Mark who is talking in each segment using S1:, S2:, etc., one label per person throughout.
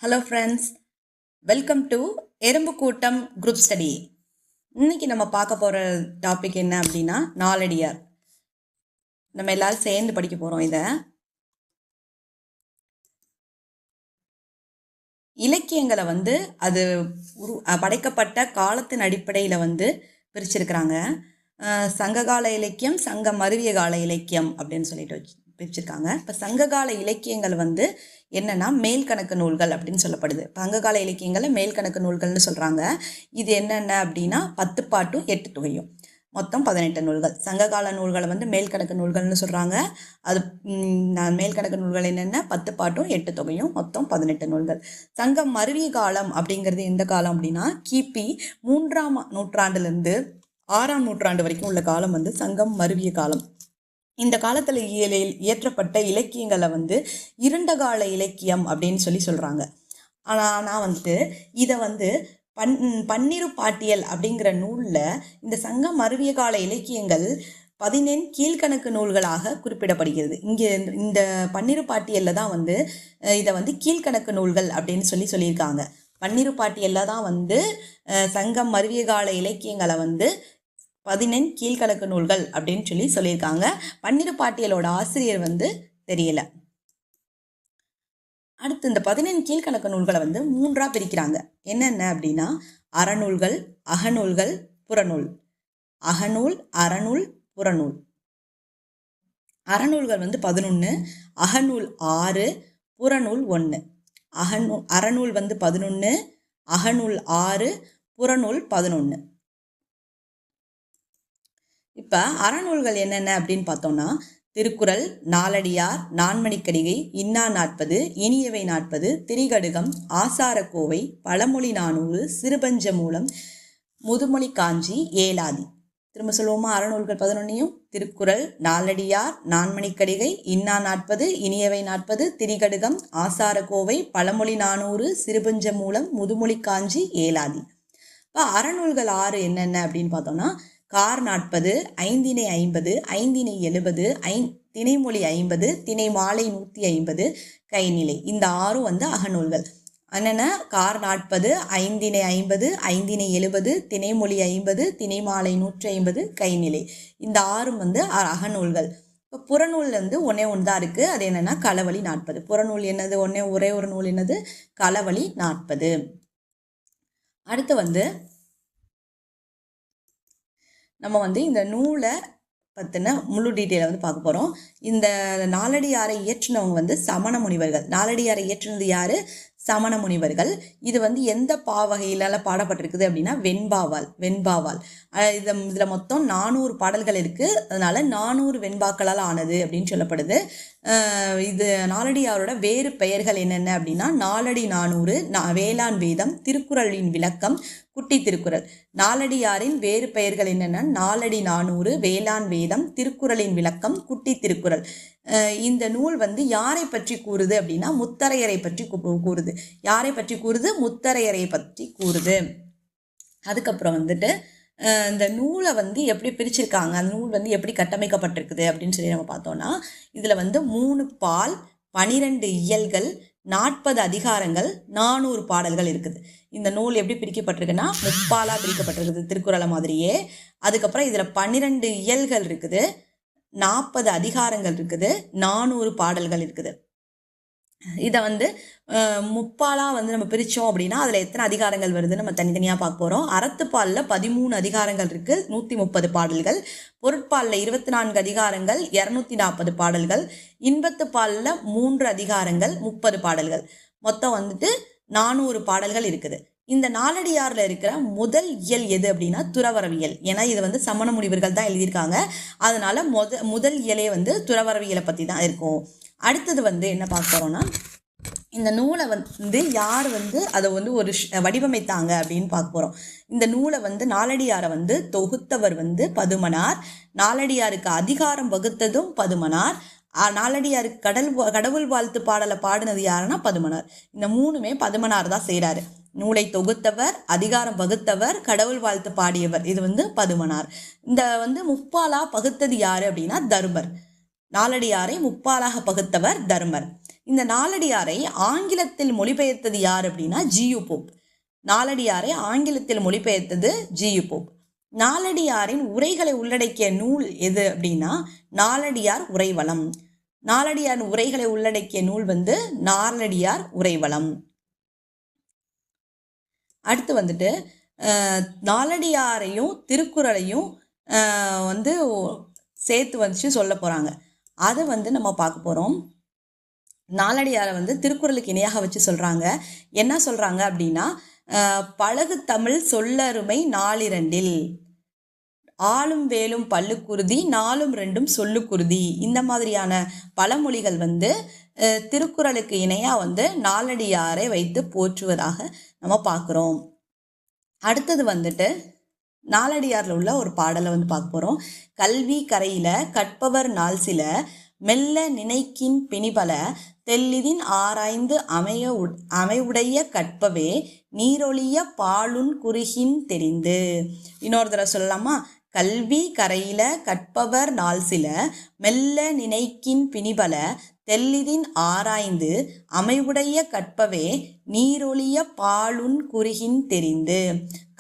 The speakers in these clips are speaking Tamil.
S1: ஹலோ ஃப்ரெண்ட்ஸ், வெல்கம் டு எறும்பு கூட்டம் குரூப் ஸ்டடி. இன்னைக்கு நம்ம பார்க்க போகிற டாபிக் என்ன அப்படின்னா நாலடியார். நம்ம எல்லாரும் சேர்ந்து படிக்க போகிறோம். இதை இலக்கியங்களை அது படைக்கப்பட்ட காலத்தின் அடிப்படையில் பிரிச்சிருக்கிறாங்க. சங்ககால இலக்கியம், சங்கம் மருவிய கால இலக்கியம் அப்படின்னு சொல்லிட்டு பிரிச்சிருக்காங்க. இப்போ சங்ககால இலக்கியங்கள் என்னன்னா மேல்கணக்கு நூல்கள் அப்படின்னு சொல்லப்படுது. சங்ககால இலக்கியங்களை மேல்கணக்கு நூல்கள்னு சொல்கிறாங்க. இது என்னென்ன அப்படின்னா 10 பாட்டும் 8 தொகையும், மொத்தம் 18 நூல்கள். சங்ககால நூல்களை மேல்கணக்கு நூல்கள்னு சொல்கிறாங்க. அது மேல்கணக்கு நூல்கள் என்னென்ன 10 பாட்டும் 8 தொகையும், மொத்தம் 18 நூல்கள். சங்கம் மருவிய காலம் அப்படிங்கிறது எந்த காலம் அப்படின்னா கிபி 3ஆம் நூற்றாண்டுலேருந்து 6ஆம் நூற்றாண்டு வரைக்கும் உள்ள காலம் சங்கம் மருவிய காலம். இந்த காலத்தில் இயற்றப்பட்ட இலக்கியங்களை இருண்ட கால இலக்கியம் அப்படின்னு சொல்கிறாங்க. ஆனால் இதை பன்னிரு பாட்டியல் அப்படிங்கிற நூலில் இந்த சங்கம் மருவிய கால இலக்கியங்கள் 14 கீழ்கணக்கு நூல்களாக குறிப்பிடப்படுகிறது. இங்கே இந்த பன்னிரு பாட்டியலில் தான் இதை கீழ்கணக்கு நூல்கள் அப்படின்னு சொல்லியிருக்காங்க. பன்னிரு பாட்டியலில் தான் சங்கம் மருவிய கால இலக்கியங்களை 14 கீழ்கணக்கு நூல்கள் அப்படின்னு சொல்லியிருக்காங்க. பன்னிரு பாட்டியலோட ஆசிரியர் தெரியல. அடுத்து இந்த 14 கீழ்கணக்கு நூல்களை 3ஆ பிரிக்கிறாங்க. என்னென்ன அப்படின்னா அறநூல்கள், அகநூல்கள், புறநூல். அகநூல், அறநூல், புறநூல். அறநூல்கள் 11, அகநூல் 6, புறநூல் 1. அறநூல் 11, அகநூல் 6, புறநூல் 11. இப்போ அறநூல்கள் என்னென்ன அப்படின்னு பார்த்தோம்னா திருக்குறள், நாலடியார், நான்மணிக்கடிகை, இன்னா 40, இனியவை 40, திரிகடுகம், ஆசாரக்கோவை, பழமொழி 400, சிறுபஞ்சமூலம், முதுமொழி காஞ்சி, ஏலாதி. திரும்ப சொல்லுவோமா? அறநூல்கள் 11ஐயும் திருக்குறள், நாலடியார், நான்மணிக்கடிகை, இன்னா 40, இனியவை 40, திரிகடுகம், ஆசாரக்கோவை, பழமொழி 400, சிறுபஞ்சமூலம், முதுமொழி காஞ்சி, ஏலாதி. இப்போ அறநூல்கள் 6 என்னென்ன அப்படின்னு பார்த்தோம்னா கார் 40, ஐந்திணை 50, ஐந்திணை 70, திணைமொழி 50, திணை மாலை 150, கைநிலை. இந்த 6ம் அகநூல்கள். என்னென்ன? கார் 40, ஐந்திணை 50, ஐந்திணை 70, திணைமொழி 50, திணை மாலை 150, கைநிலை. இந்த 6ம் அகநூல்கள். இப்போ புறநூல் ஒன்றே ஒன்று தான் இருக்குது. அது என்னென்னா களவழி 40. புறநூல் என்னது? ஒரே ஒரு நூல் என்னது? களவழி 40. அடுத்து நம்ம இந்த நூலை பற்றின முழு டீட்டெயிலை பார்க்க போகிறோம். இந்த நாலடியாரை இயற்றினவங்க சமண முனிவர்கள். நாலடியாரை இயற்றினது யார்? சமண முனிவர்கள். இது எந்த பாவகையில பாடப்பட்டிருக்குது அப்படின்னா வெண்பாவால். இதில் மொத்தம் 400 பாடல்கள் இருக்குது. அதனால 400 வெண்பாக்களால் ஆனது அப்படின்னு சொல்லப்படுது. இது நாலடியாரோட வேறு பெயர்கள் என்னென்ன அப்படின்னா நாலடி 400, வேளாண் வேதம், திருக்குறளின் விளக்கம், குட்டி திருக்குறள். நாலடியாரின் வேறு பெயர்கள் என்னென்னா நாலடி 400, வேளாண் வேதம், திருக்குறளின் விளக்கம், குட்டி திருக்குறள். இந்த நூல் யாரை பற்றி கூறுது அப்படின்னா முத்தரையரை பற்றி கூறுது. யாரை பற்றி கூறுது? முத்தரையரை பற்றி கூறுது. அதுக்கப்புறம் இந்த நூலை எப்படி பிரிச்சிருக்காங்க, அந்த நூல் எப்படி கட்டமைக்கப்பட்டிருக்குது அப்படின்னு நம்ம பார்த்தோம்னா இதில் 3 பால், 12 இயல்கள், 40 அதிகாரங்கள், 400 பாடல்கள் இருக்குது. இந்த நூல் எப்படி பிரிக்கப்பட்டிருக்குன்னா முப்பாலாக பிரிக்கப்பட்டிருக்குது திருக்குறளை மாதிரியே. அதுக்கப்புறம் இதில் 12 இயல்கள் இருக்குது, 40 அதிகாரங்கள் இருக்குது, 400 பாடல்கள் இருக்குது. இதை முப்பாலாக நம்ம பிரித்தோம் அப்படின்னா அதில் எத்தனை அதிகாரங்கள் வருதுன்னு நம்ம தனித்தனியாக பார்க்க போகிறோம். அறத்துப்பாலில் 13 அதிகாரங்கள் இருக்குது, 130 பாடல்கள். பொருட்பாலில் 24 அதிகாரங்கள், 240 பாடல்கள். இன்பத்துப்பாலில் 3 அதிகாரங்கள், 30 பாடல்கள். மொத்தம் 400 பாடல்கள் இருக்குது. இந்த நாலடியாரில் இருக்கிற முதல் இயல் எது அப்படின்னா துறவரவியல். ஏன்னா இது சமண முனிவர்கள் தான் எழுதியிருக்காங்க. அதனால முதல் இயலே துறவரவியலை பற்றி தான் இருக்கும். அடுத்தது என்ன பார்க்க போகிறோன்னா இந்த நூலை யார் அதை ஒரு வடிவமைத்தாங்க அப்படின்னு பார்க்க போகிறோம். இந்த நூலை நாலடியாரை தொகுத்தவர் பதுமனார். நாலடியாருக்கு அதிகாரம் வகுத்ததும் பதுமனார். நாலடியாருக்கு கடவுள் வாழ்த்து பாடலை பாடினது யாருன்னா பதுமனார். இந்த 3மே பதுமனார் தான் செய்கிறாரு. நூலை தொகுத்தவர், அதிகாரம் வகுத்தவர், கடவுள் வாழ்த்து பாடியவர். இது பதுமனார். இந்த முப்பாலா பகுத்தது யாரு அப்படின்னா தருமர். நாலடியாரை முப்பாலாக பகுத்தவர் தருமர். இந்த நாலடியாரை ஆங்கிலத்தில் மொழிபெயர்த்தது யார் அப்படின்னா ஜியு போப். நாலடியாரை ஆங்கிலத்தில் மொழிபெயர்த்தது ஜியு போப். நாலடியாரின் உரைகளை உள்ளடக்கிய நூல் எது அப்படின்னா நாலடியார் உரைவளம். நாலடியார் உரைகளை உள்ளடக்கிய நூல் வந்து நாலடியார் உரைவளம். அடுத்து வந்துட்டு நாலடியாரையும் திருக்குறளையும் வந்து சேர்த்து வச்சு சொல்ல போகிறாங்க. அதை வந்து நம்ம பார்க்க போகிறோம். நாலடியாரை வந்து திருக்குறளுக்கு இணையாக வச்சு சொல்கிறாங்க. என்ன சொல்கிறாங்க அப்படின்னா பழகு தமிழ் சொல்லருமை நாலிரண்டில் ஆளும் வேலும் பல்லுக்குருதி நாலும் ரெண்டும் சொல்லுக்குருதி. இந்த மாதிரியான பழமொழிகள் வந்து திருக்குறளுக்கு இணையாக வந்து நாலடியாரை வைத்து போற்றுவதாக நம்ம பார்க்குறோம். அடுத்தது வந்துட்டு நாலடியாரில் உள்ள ஒரு பாடலை வந்து பார்க்க போகிறோம். கல்வி கரையில கற்பவர் நாள் சில மெல்ல நினைக்கின் பிணிபல தெல்லிதின் ஆராய்ந்து அமைவுடைய கற்பவே நீரொழிய பாலுன் குறுகின் தெரிந்து. இன்னொரு தடவை சொல்லலாமா? கல்வி கரையில கற்பவர் நாள் சில மெல்ல நினைக்கின் பிணிபல தெல்லிதின் ஆராய்ந்து அமைவுடைய கற்பவே நீரொழிய பாலுன் குறுகின் தெரிந்து.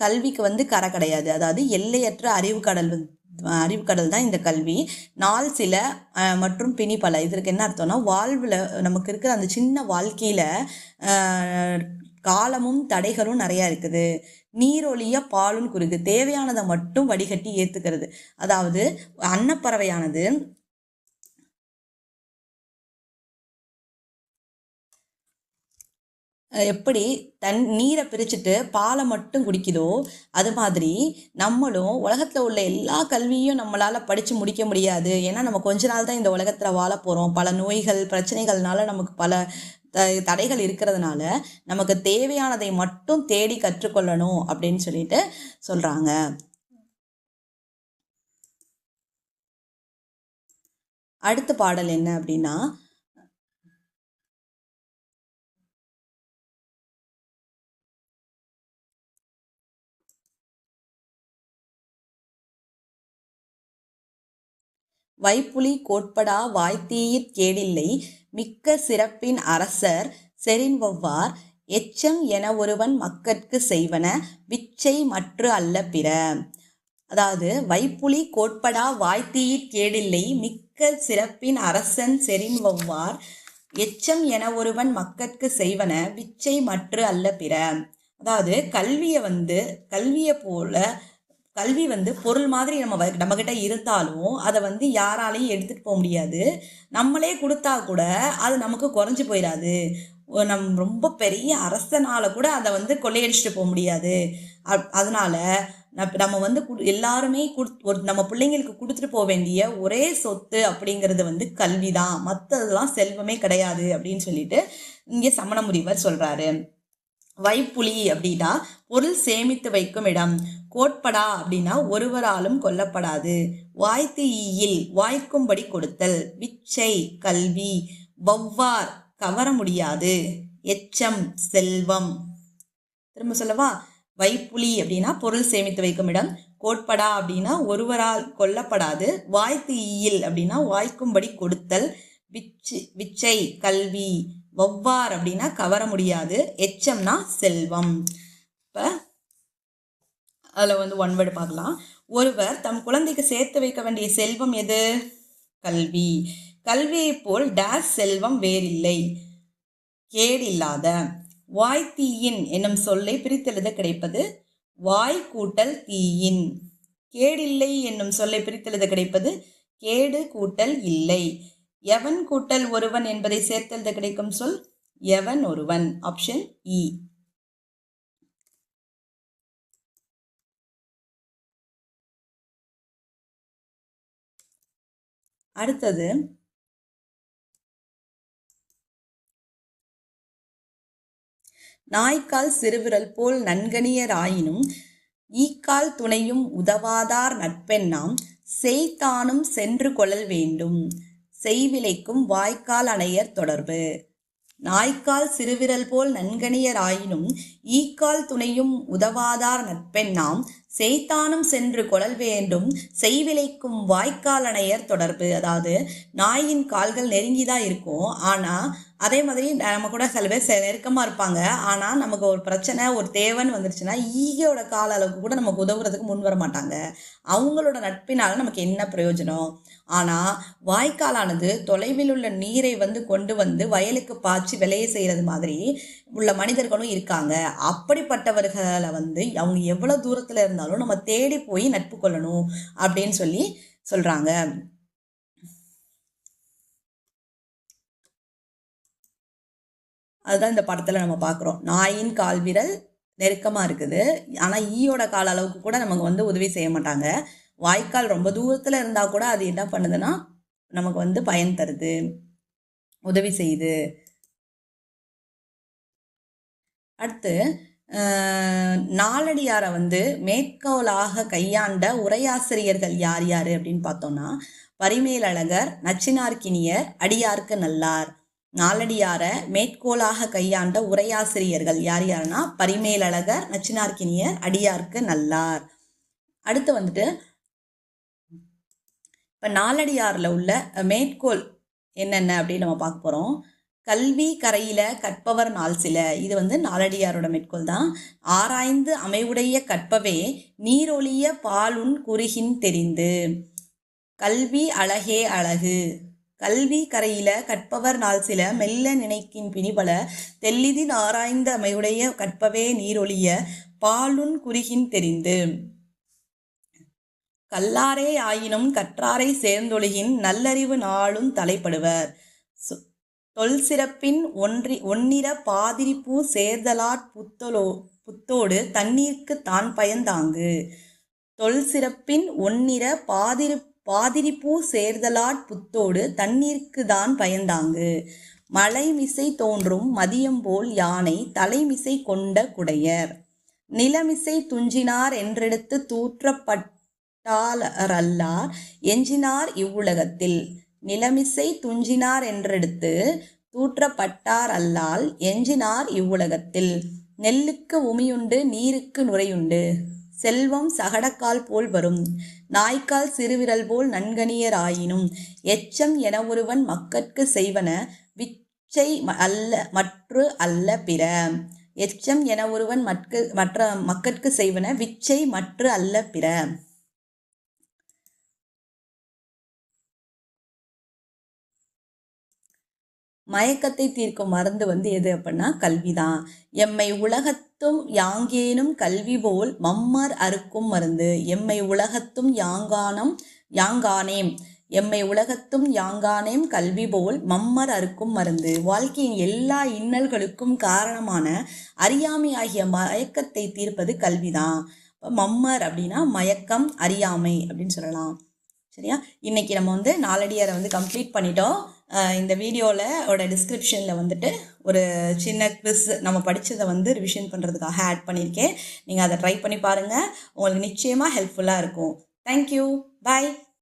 S1: கல்விக்கு வந்து கரை கிடையாது, அதாவது எல்லையற்ற அறிவுக்கடல் தான் இந்த கல்வி. நாள் சில மற்றும் பிணிபல, இதற்கு என்ன அர்த்தம்னா வாழ்வில் நமக்கு இருக்கிற அந்த சின்ன வாழ்க்கையில் காலமும் தடைகளும் நிறையா இருக்குது. நீரொழிய பாலுன் குறுகு, தேவையானதை மட்டும் வடிகட்டி ஏற்றுக்கிறது. அதாவது அன்னப்பறவையானது எப்படி நீரை பிரிச்சுட்டு பாலை மட்டும் குடிக்குதோ அது மாதிரி நம்மளும் உலகத்தில் உள்ள எல்லா கல்வியும் நம்மளால் படித்து முடிக்க முடியாது. ஏன்னா நம்ம கொஞ்ச நாள் தான் இந்த உலகத்தில் வாழ போகிறோம். பல நோய்கள் பிரச்சனைகள்னால நமக்கு பல தடைகள் இருக்கிறதுனால நமக்கு தேவையானதை மட்டும் தேடி கற்றுக்கொள்ளணும் அப்படின்னு சொல்லிட்டு சொல்கிறாங்க. அடுத்த பாடல் என்ன அப்படின்னா வைப்புலி கோட்படா வாய்த்தீயிற் கேடில்லை மிக்க சிறப்பின் அரசர் செறின்வவ்வார் எச்சம் என ஒருவன் மக்கட்கு செய்வன விச்சை மற்று அல்ல பிற. அதாவது வைப்புலி கோட்படா வாய்த்தீயிற் கேடில்லை மிக்க சிறப்பின் அரசன் செறின்வவ்வார் எச்சம் என ஒருவன் மக்கட்கு செய்வன விச்சை மற்று அல்ல பிற. அதாவது கல்வியை போல கல்வி வந்து பொருள் மாதிரி நம்மக்கிட்ட இருந்தாலும் அதை வந்து யாராலையும் எடுத்துகிட்டு போக முடியாது. நம்மளே கொடுத்தா கூட அது நமக்கு குறைஞ்சி போயிடாது. ரொம்ப பெரிய அரசனால் கூட அதை வந்து கொள்ளையடிச்சிட்டு போக முடியாது. அதனால நம்ம வந்து எல்லாருமே நம்ம பிள்ளைங்களுக்கு கொடுத்துட்டு போக வேண்டிய ஒரே சொத்து அப்படிங்கிறது வந்து கல்வி தான், மற்றதெல்லாம் செல்வமே கிடையாது அப்படின்னு சொல்லிட்டு இங்கே சமண முனிவர் சொல்கிறாரு. வைப்புலி அப்படின்னா பொருள் சேமித்து வைக்கும் இடம். கோட்படா அப்படின்னா ஒருவராலும் கொல்லப்படாது. வாய்த்து ஈயில் வாய்க்கும்படி கொடுத்தல். விச்சை கல்வி. வவ்வார் கவர முடியாது. எச்சம் செல்வம். திரும்ப சொல்லவா? வைப்புலி அப்படின்னா பொருள் சேமித்து வைக்கும் இடம். கோட்படா அப்படின்னா ஒருவரால் கொல்லப்படாது. வாய்த்து ஈயில் அப்படின்னா வாய்க்கும்படி கொடுத்தல். விச்சை கல்வி. வவ்வார் அப்படின்னா கவர முடியாது. எச்சம்னா செல்வம். இப்போ அதில் வந்து ஒன் வேர்டு பார்க்கலாம். ஒருவர் தம் குழந்தைக்கு சேர்த்து வைக்க வேண்டிய செல்வம் எது? கல்வி. கல்வியை போல் டேஸ் செல்வம் வேறில்லை கேடில்லாத. வாய்த்தீயின் என்னும் சொல்லை பிரித்தெழுத கிடைப்பது வாய் கூட்டல் தீயின். கேடில்லை என்னும் சொல்லை பிரித்தெழுத கிடைப்பது கேடு கூட்டல் இல்லை. எவன் கூட்டல் ஒருவன் என்பதை சேர்த்தெழுத கிடைக்கும் சொல் எவன் ஒருவன். ஆப்ஷன் இ. அடுத்தது நாய்க்கால் சிறுவிரல் போல் நன்கணியராயினும் ஈக்கால் துணையும் உதவாதார் நட்பெண்ணாம் செய்தானும் சென்று கொள்ளல் வேண்டும். செய்விலைக்கும் வாய்க்கால் அணையர் தொடர்பு. நாய்க்கால் சிறுவிரல் போல் நன்கணியராயினும் ஈக்கால் துணையும் உதவாதார் நட்பெண்ணாம் செய்தானும் சென்று கொளல் வேண்டும் செய்விலைக்கும் வாய்க்காலணையர் தொடர்பு. அதாவது நாயின் கால்கள் நெருங்கி தான் இருக்கும், ஆனால் அதே மாதிரி நம்ம கூட சில பேர் நெருக்கமாக இருப்பாங்க. ஆனால் நமக்கு ஒரு பிரச்சனை ஒரு தேவைன்னு வந்துருச்சுன்னா ஈகையோட கால அளவுக்கு கூட நமக்கு உதவுறதுக்கு முன் வர மாட்டாங்க. அவங்களோட நட்பினால நமக்கு என்ன பிரயோஜனம்? ஆனால் வாய்க்காலானது தொலைவில் உள்ள நீரை கொண்டு வந்து வயலுக்கு பாய்ச்சி விளைய செய்கிறது மாதிரி உள்ள மனிதர்களும் இருக்காங்க. அப்படிப்பட்டவர்களை அவங்க எவ்வளோ தூரத்தில் இருந்தாலும் நம்ம தேடி போய் நட்பு கொள்ளணும் அப்படின்னு சொல்கிறாங்க. அதுதான் இந்த படத்தில் நம்ம பார்க்குறோம். நாயின் கால் விரல் நெருக்கமாக இருக்குது, ஆனால் ஈயோட கால அளவுக்கு கூட நமக்கு உதவி செய்ய மாட்டாங்க. வாய்க்கால் ரொம்ப தூரத்தில் இருந்தால் கூட அது என்ன பண்ணுதுன்னா நமக்கு பயன் தருது, உதவி செய்யுது. அடுத்து நாலடியாரை மேற்கோளாக கையாண்ட உரையாசிரியர்கள் யார் யார் அப்படின்னு பார்த்தோம்னா பரிமேலழகர், நச்சினார்க்கினியர், அடியார்க்கு நல்லார். நாலடியாரை மேற்கோளாக கையாண்ட உரையாசிரியர்கள் யார் யாருன்னா பரிமேலழகர், நச்சினார்க்கினியர், அடியார்க்கு நல்லார். அடுத்து இப்போ நாலடியாரில் உள்ள மேற்கோள் என்னென்ன அப்படின்னு நம்ம பார்க்க போகிறோம். கல்வி கரையில கற்பவர் நாள் சில. இது நாலடியாரோட மேற்கோள் தான். ஆராய்ந்து அமைவுடைய கற்பவே நீரொழிய பாலுன் குறுகின் தெரிந்து. கல்வி அழகே அழகு. கல்வி கரையில கற்பவர் நாள் சில மெல்ல நினைக்கின் பிணிபல தெல்லிதின் ஆராய்ந்த அமைவுடைய கற்பவே நீரொழிய பாலுன் குறுகின் தெரிந்து. கல்லாரே ஆயினும் கற்றாரை சேர்ந்தொழுகின் நல்லறிவு நாளும் தலைப்படுவர். தொல் சிறப்பின் ஒன்னிற பாதிரிப்பூ சேர்தலாற் புத்தோடு தண்ணீர்க்கு தான் பயந்தாங்கு. தொல் சிறப்பின் ஒன்னிற பாதிரிப்பூ சேர்தலாற் புத்தோடு தண்ணீர்க்கு தான் பயந்தாங்கு. மலைமிசை தோன்றும் மதியம்போல் யானை தலைமிசை கொண்ட குடையர். நிலமிசை துஞ்சினார் என்றெடுத்து தூற்றப்பட்டாரல்லார் எஞ்சினார் இவ்வுலகத்தில். நிலமிசை துஞ்சினார் என்றெடுத்து தூற்றப்பட்டார் அல்லால் எஞ்சினார் இவ்வுலகத்தில். நெல்லுக்கு உமியுண்டு நீருக்கு நுரையுண்டு செல்வம் சகடக்கால் போல் வரும். நாய்க்கால் சிறுவிரல் போல் நன்கணியர் ஆயினும் எச்சம் என ஒருவன் மக்கட்கு செய்வன விச்சை அல்ல மற்று அல்ல பிற. எச்சம் என ஒருவன் மற்ற மக்கட்கு செய்வன விச்சை மற்று அல்ல பிற. மயக்கத்தை தீர்க்கும் மருந்து எது அப்படின்னா கல்விதான். எம்மை உலகத்தும் யாங்கேனும் கல்வி போல் மம்மர் அறுக்கும் மருந்து. எம்மை உலகத்தும் யாங்கானேம் எம்மை உலகத்தும் யாங்கானேம் கல்வி போல் மம்மர் அறுக்கும் மருந்து. வாழ்க்கையின் எல்லா இன்னல்களுக்கும் காரணமான அறியாமை ஆகிய மயக்கத்தை தீர்ப்பது கல்விதான். மம்மர் அப்படின்னா மயக்கம், அறியாமை அப்படின்னு சொல்லலாம். சரியா? இன்னைக்கு நம்ம நாலடியாரை கம்ப்ளீட் பண்ணிட்டோம். இந்த வீடியோவோட டிஸ்கிரிப்ஷனில் ஒரு சின்ன குவிஸ் நம்ம படித்ததை ரிவிஷன் பண்ணுறதுக்காக ஆட் பண்ணியிருக்கேன். நீங்கள் அதை ட்ரை பண்ணி பாருங்கள், உங்களுக்கு நிச்சயமாக ஹெல்ப்ஃபுல்லாக இருக்கும். தேங்க்யூ, பாய்.